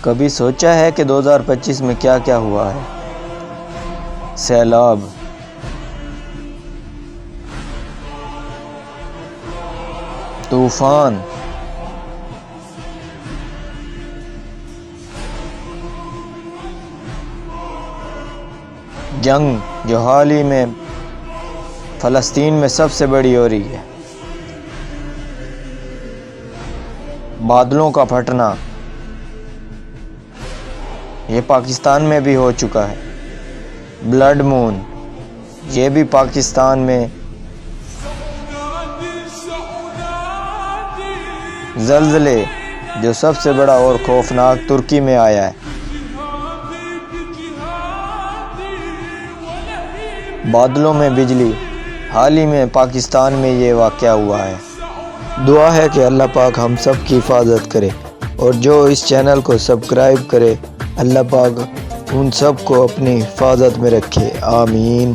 کبھی سوچا ہے کہ 2025 میں کیا کیا ہوا ہے؟ سیلاب، طوفان، جنگ جو حال ہی میں فلسطین میں سب سے بڑی ہو رہی ہے، بادلوں کا پھٹنا، یہ پاکستان میں بھی ہو چکا ہے، بلڈ مون، یہ بھی پاکستان میں، زلزلے جو سب سے بڑا اور خوفناک ترکی میں آیا ہے، بادلوں میں بجلی، حال ہی میں پاکستان میں یہ واقعہ ہوا ہے۔ دعا ہے کہ اللہ پاک ہم سب کی حفاظت کرے، اور جو اس چینل کو سبسکرائب کرے، اللہ پاک ان سب کو اپنی حفاظت میں رکھے، آمین۔